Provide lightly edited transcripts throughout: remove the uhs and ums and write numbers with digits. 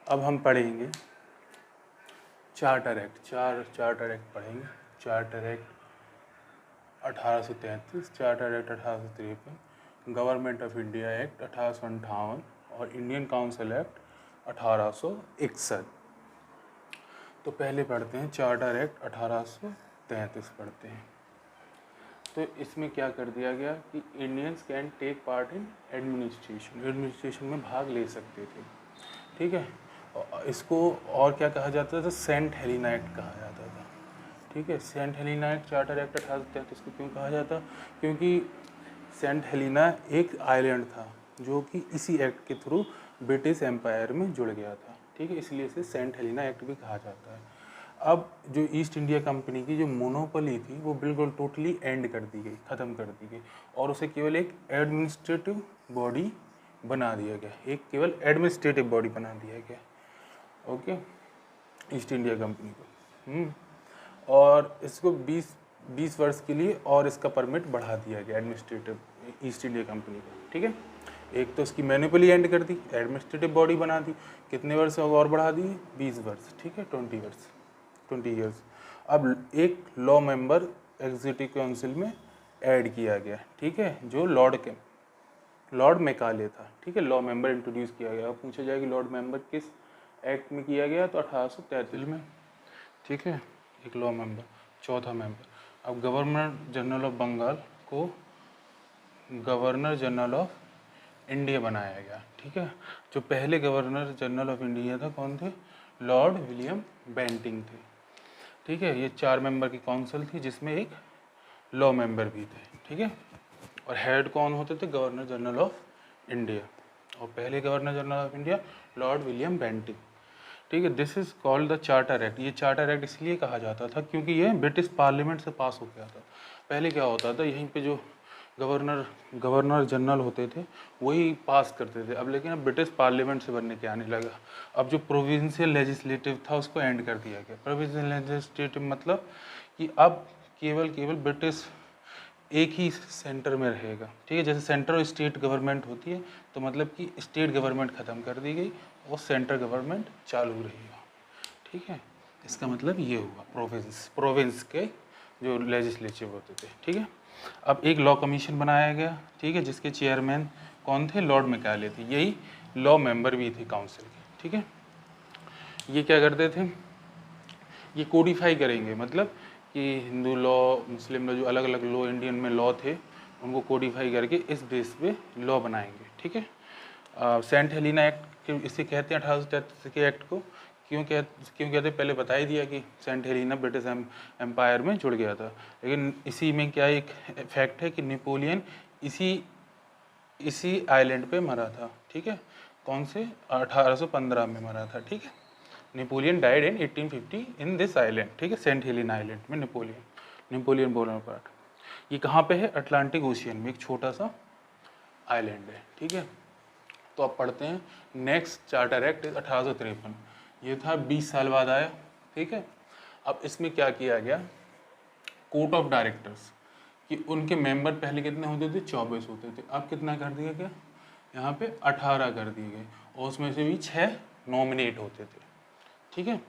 अब हम पढ़ेंगे चार्टर एक्ट। चार्टर एक्ट पढ़ेंगे। Charter act 1833, charter act 1853, government of India act 1858 और इंडियन काउंसिल एक्ट 1861। तो पहले पढ़ते हैं चार्टर एक्ट 1833 पढ़ते हैं। तो इसमें क्या कर दिया गया कि Indians can take part in administration में भाग ले सकते थे। ठीक है, इसको और क्या कहा जाता था, सेंट हेलेना एक्ट कहा जाता था। ठीक है, Saint Helena act charter act 1833 को क्यों कहा जाता, क्योंकि सेंट हेलेना एक आइलैंड था जो कि इसी एक्ट के थ्रू ब्रिटिश एम्पायर में जुड़ गया था। ठीक है, इसलिए इसे सेंट हेलेना एक्ट भी कहा जाता है। अब जो ईस्ट इंडिया कंपनी की जो मोनोपोली थी वो बिल्कुल टोटली एंड कर दी गई, ख़त्म कर दी गई और उसे केवल एक एडमिनिस्ट्रेटिव बॉडी बना दिया गया, एक केवल एडमिनिस्ट्रेटिव बॉडी बना दिया गया। ओके, ईस्ट इंडिया कंपनी को और इसको 20 वर्ष के लिए और इसका परमिट बढ़ा दिया गया एडमिनिस्ट्रेटिव ईस्ट इंडिया कंपनी को। ठीक है, एक तो इसकी मैनिपुली एंड कर दी, एडमिनिस्ट्रेटिव बॉडी बना दी, कितने वर्ष और बढ़ा दिए, 20 वर्ष। ठीक है, 20 ईयर्स। अब एक लॉ मेंबर एग्जीक्यूटिव काउंसिल में ऐड किया गया। ठीक है, जो लॉर्ड मैकाले था। ठीक है, लॉ मेंबर इंट्रोड्यूस किया गया। अब पूछा जाए कि लॉर्ड मेंबर किस एक्ट में किया गया, तो 1833 में। ठीक है, एक लॉ मेंबर, चौथा मेंबर। अब गवर्नर जनरल ऑफ बंगाल को गवर्नर जनरल ऑफ इंडिया बनाया गया। ठीक है, जो पहले गवर्नर जनरल ऑफ इंडिया था कौन थे, लॉर्ड विलियम बेंटिंग थे। ठीक है, ये 4 मेंबर की काउंसिल थी जिसमें एक लॉ मेंबर भी थे। ठीक है, और हेड कौन होते थे, गवर्नर जनरल ऑफ इंडिया, और पहले governor general of India Lord William Bentinck. ठीक है, this is called the charter act. ये चार्टर एक्ट इसलिए कहा जाता था क्योंकि ये ब्रिटिश पार्लियामेंट से पास हो गया था। पहले क्या होता था, यहीं पे जो गवर्नर जनरल होते थे वही पास करते थे। अब लेकिन अब ब्रिटिश पार्लियामेंट से बनने के आने लगा। अब जो प्रोविंशियल लेजिस्लेटिव था उसको एंड कर दिया गया। प्रोविंशियल लेजिस्लेटिव मतलब कि अब केवल ब्रिटिश एक ही सेंटर में रहेगा। ठीक है, जैसे सेंटर और स्टेट गवर्नमेंट होती है, तो मतलब कि स्टेट गवर्नमेंट ख़त्म कर दी गई और सेंट्रल गवर्नमेंट चालू रहेगा। ठीक है, इसका मतलब ये हुआ प्रोविंस के जो लेजिस्लेटिव होते थे। ठीक है, अब एक लॉ कमीशन बनाया गया। ठीक है, जिसके चेयरमैन कौन थे, लॉर्ड मैकाले थे। यही लॉ मेंबर भी थे काउंसिल के। ठीक है, ये क्या करते थे, ये कोडिफाई करेंगे, मतलब कि हिंदू लॉ, मुस्लिम लॉ, जो अलग अलग लॉ इंडियन में लॉ थे उनको कोडिफाई करके इस बेस पे लॉ बनाएंगे। ठीक है, सेंट हेलेना एक्ट इसे कहते हैं 1833 के एक्ट को। क्यों कहते हैं, पहले बता ही दिया कि सेंट हेलेना ब्रिटिश एम्पायर में जुड़ गया था। लेकिन इसी में क्या एक फैक्ट है कि नेपोलियन इसी आइलैंड पे मरा था। ठीक है, कौन से, 1815 में मरा था। ठीक है, Napoleon died in 1850 in this island. ठीक है, सेंट हेलेना आइलैंड में नेपोलियन बोनापार्ट। ये कहाँ पे है, अटलांटिक ओशियन में एक छोटा सा आइलैंड है। ठीक है, तो अब पढ़ते हैं नेक्स्ट चार्टर एक्ट 1853। ये था 20 साल बाद आया। ठीक है, अब इसमें क्या किया गया, कोर्ट ऑफ डायरेक्टर्स कि उनके मेंबर पहले कितने होते थे, 24 होते थे। अब कितना कर दिया गया, यहाँ पे 18 कर दिए गए और उसमें से भी 6 नॉमिनेट होते थे। ठीक है,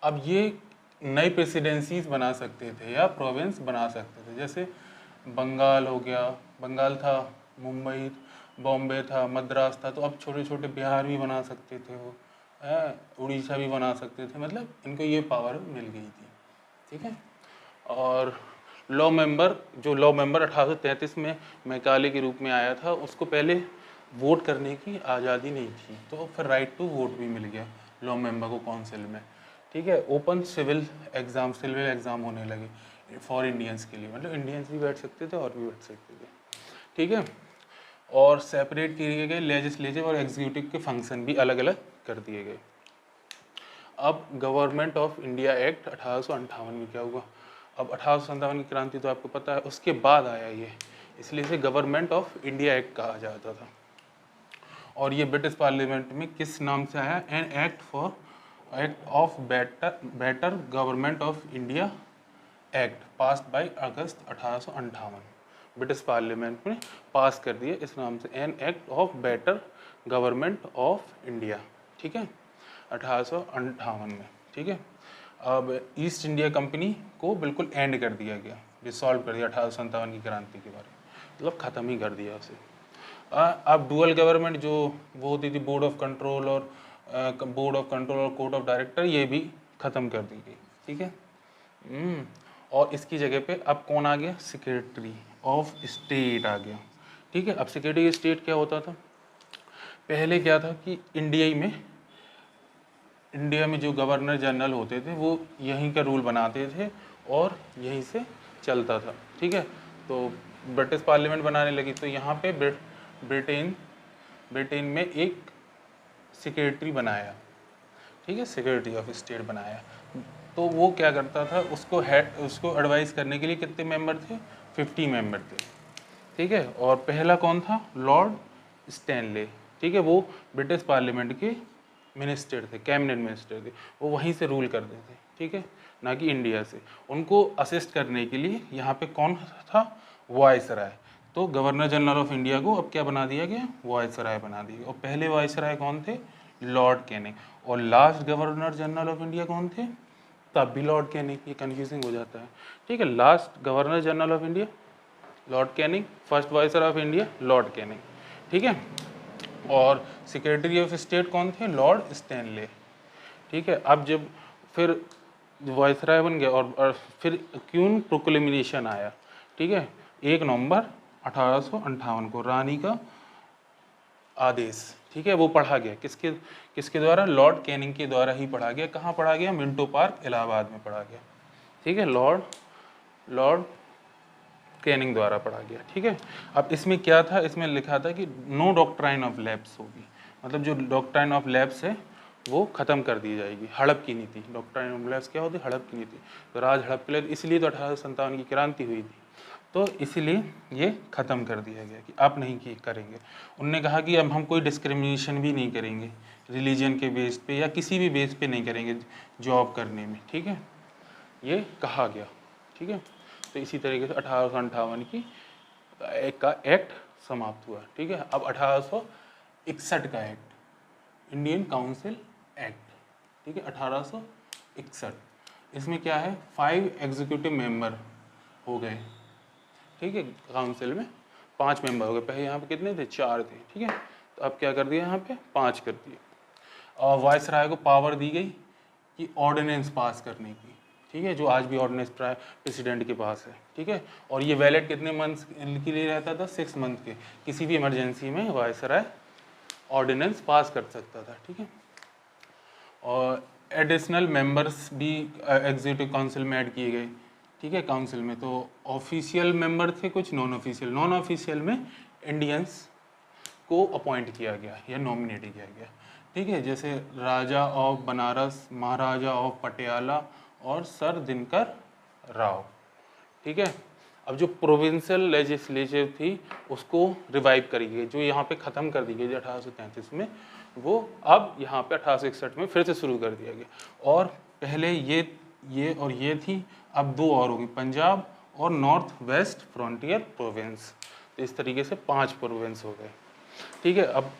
अब ये नई प्रेसिडेंसीज बना सकते थे या प्रोविंस बना सकते थे। जैसे बंगाल हो गया, बंगाल था, मुंबई, बॉम्बे था, मद्रास था, तो अब छोटे छोटे बिहार भी बना सकते थे वो, उड़ीसा भी बना सकते थे। मतलब इनको ये पावर मिल गई थी। ठीक है, और लॉ मेंबर 1833 में मैकाले के रूप में आया था, उसको पहले वोट करने की आज़ादी नहीं थी, तो फिर राइट टू वोट भी मिल गया लॉ मेंबर को काउंसिल में। ठीक है, ओपन सिविल एग्ज़ाम होने लगे फॉर इंडियंस के लिए, मतलब इंडियंस भी बैठ सकते थे और भी बैठ सकते थे। ठीक है, और सेपरेट किए गए लेजिस्लेटिव और एग्जीक्यूटिव के फंक्शन भी अलग अलग कर दिए गए। अब गवर्नमेंट ऑफ इंडिया एक्ट 1858 में क्या हुआ, अब 1857 की क्रांति तो आपको पता है, उसके बाद आया ये, इसलिए इसे गवर्नमेंट ऑफ इंडिया एक्ट कहा जाता था। और ये ब्रिटिश पार्लियामेंट में किस नाम से आया, an act of better government of India act passed by August 1858। British parliament में पास कर दिया इस नाम से, an act of better government of India. ठीक है, 1858 में। ठीक है, अब ईस्ट इंडिया कंपनी को बिल्कुल एंड कर दिया गया, डिसॉल्व कर दिया 1857 की क्रांति के बारे में, मतलब ख़त्म ही कर दिया उसे। अब डुअल गवर्नमेंट जो वो होती थी, बोर्ड ऑफ कंट्रोल और कोर्ट ऑफ डायरेक्टर, ये भी ख़त्म कर दी गई। ठीक है, और इसकी जगह पे अब कौन आ गया, सेक्रेटरी ऑफ स्टेट आ गया। ठीक है, अब सेक्रेटरी ऑफ स्टेट क्या होता था, पहले क्या था कि इंडिया में जो गवर्नर जनरल होते थे वो यहीं का रूल बनाते थे और यहीं से चलता था। ठीक है, तो ब्रिटिश पार्लियामेंट बनाने लगी, तो यहाँ पे ब्रिटेन में एक सेक्रेटरी बनाया। ठीक है, सेक्रेटरी ऑफ स्टेट बनाया, तो वो क्या करता था, उसको एडवाइस करने के लिए कितने मेंबर थे, 50 मेंबर थे। ठीक है, और पहला कौन था, लॉर्ड स्टैनले। ठीक है, वो ब्रिटिश पार्लियामेंट के मिनिस्टर थे, कैबिनेट मिनिस्टर थे, वो वहीं से रूल करते थे। ठीक है, ना कि इंडिया से। उनको असिस्ट करने के लिए यहाँ पे कौन था, वायसराय। तो गवर्नर जनरल ऑफ इंडिया को अब क्या बना दिया गया, वायसराय बना दिया। और पहले वायसराय कौन थे, लॉर्ड कैनिंग। और last governor general of India कौन थे, तब भी लॉर्ड कैनिंग। ये कन्फ्यूजिंग हो जाता है। ठीक है, last governor general of India Lord Canning, first viceroy of India Lord Canning. ठीक है, और सेक्रेटरी ऑफ स्टेट कौन थे, लॉर्ड स्टैनले। ठीक है, अब जब फिर वायसराय बन गया और फिर क्यून प्रोक्लेमेशन आया। ठीक है, 1 नवंबर 1858 को रानी का आदेश। ठीक है, वो पढ़ा गया किसके द्वारा, लॉर्ड कैनिंग के द्वारा ही पढ़ा गया। कहाँ पढ़ा गया, मिंटो पार्क इलाहाबाद में पढ़ा गया। ठीक है, लॉर्ड कैनिंग द्वारा पढ़ा गया। ठीक है, अब इसमें क्या था, इसमें लिखा था कि नो डॉक्ट्राइन ऑफ लैप्स होगी, मतलब जो डॉक्ट्राइन ऑफ लैप्स है वो ख़त्म कर दी जाएगी। हड़प की नीति, डॉक्ट्राइन ऑफ लैप्स क्या होती है, हड़प की नीति। तो राज हड़प के लिए, इसलिए तो 1857 की क्रांति हुई थी, तो इसीलिए ये ख़त्म कर दिया गया कि आप नहीं करेंगे। उनने कहा कि अब हम कोई डिस्क्रिमिनेशन भी नहीं करेंगे रिलीजन के बेस पे या किसी भी बेस पे नहीं करेंगे जॉब करने में। ठीक है, ये कहा गया। ठीक है, तो इसी तरीके से 1858 की का एक्ट समाप्त हुआ। ठीक है, अब 1861 का एक्ट, इंडियन काउंसिल एक्ट। ठीक है, 1861, इसमें क्या है, 5 एग्जीक्यूटिव मेंबर हो गए। ठीक है, काउंसिल में 5 मेंबर हो गए, पहले यहाँ पे कितने थे, 4 थे। ठीक है, तो अब क्या कर दिया, यहाँ पे 5 कर दिए। और वायसराय को पावर दी गई कि ऑर्डिनेंस पास करने की। ठीक है, जो आज भी ऑर्डिनेंस प्रेसिडेंट के पास है। ठीक है, और ये वैलिड कितने मंथ्स के लिए रहता था, 6 मंथ के। किसी भी इमरजेंसी में वायसराय ऑर्डिनेंस पास कर सकता था। ठीक है, और एडिशनल मेंबर्स भी एग्जीक्यूटिव काउंसिल में ऐड किए गए। ठीक है, काउंसिल में तो ऑफिशियल मेंबर थे, कुछ नॉन ऑफिशियल में इंडियंस को अपॉइंट किया गया या नॉमिनेट किया गया। ठीक है, जैसे राजा ऑफ बनारस, महाराजा ऑफ पटियाला और सर दिनकर राव। ठीक है, अब जो प्रोविंशियल लेजिस्लेचर थी उसको रिवाइव करी गई, जो यहाँ पे ख़त्म कर दी गई 1833 में, वो अब यहाँ पे 1861 में फिर से शुरू कर दिया गया। और पहले ये और ये थी, अब 2 और होगी, पंजाब और नॉर्थ वेस्ट फ्रंटियर प्रोविंस। तो इस तरीके से 5 प्रोविंस हो गए। ठीक है, अब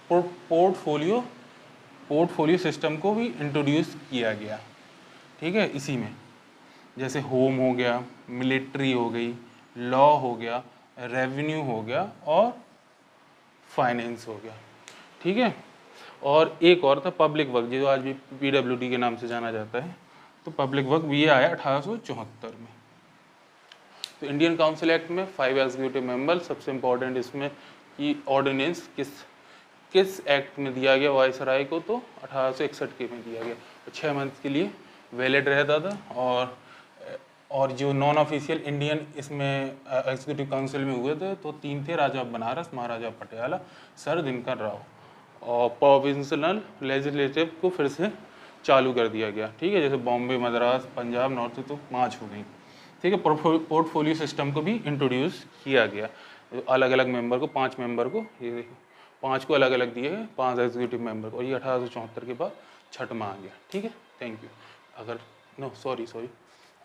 पोर्टफोलियो सिस्टम को भी इंट्रोड्यूस किया गया। ठीक है, इसी में जैसे होम हो गया, मिलिट्री हो गई, लॉ हो गया, रेवेन्यू हो गया और फाइनेंस हो गया। ठीक है, और एक और था पब्लिक वर्क, जो आज भी PWD के नाम से जाना जाता है। तो पब्लिक वर्क भी ये आया 1874 में। तो इंडियन काउंसिल एक्ट में 5 एग्जीक्यूटिव मेंबर, सबसे इम्पोर्टेंट इसमें कि ऑर्डिनेंस किस एक्ट में दिया गया वायसराय को, तो 1861 के में दिया गया। 6 मंथ के लिए वैलिड रहता था। और जो नॉन ऑफिशियल इंडियन इसमें एग्जीक्यूटिव काउंसिल में हुए थे, तो 3 थे, राजा बनारस, महाराजा पटियाला, सर दिनकर राव। और प्रोविंशियल लेजिस्लेटिव को फिर से चालू कर दिया गया। ठीक है, जैसे बॉम्बे, मद्रास, पंजाब, नॉर्थ, तो 5 हो गई। ठीक है, पोर्टफोलियो सिस्टम को भी इंट्रोड्यूस किया गया। अलग अलग मेंबर को, 5 मेंबर को, ये देखो 5 को अलग अलग दिए गए, 5 एग्जीक्यूटिव मेंबर को। और ये 1874 के बाद 6वां आ गया। ठीक है, थैंक यू। अगर सॉरी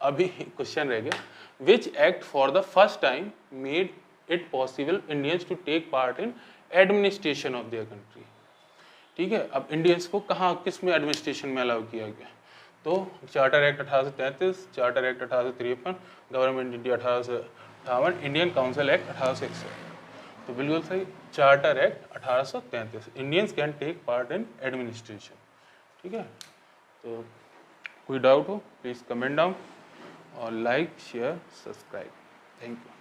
अभी क्वेश्चन रह गया, which act for the first time made it possible Indians to take part in administration of their country. ठीक है। अब इंडियंस को कहाँ किस में एडमिनिस्ट्रेशन में अलाउ किया गया, तो charter act 1833, charter act 1853, government India 1858, Indian council act 1861। तो बिल्कुल सही, charter act 1833, Indians can take part in administration. ठीक है, तो कोई डाउट हो प्लीज़ कमेंट डाउन और like share subscribe. Thank you.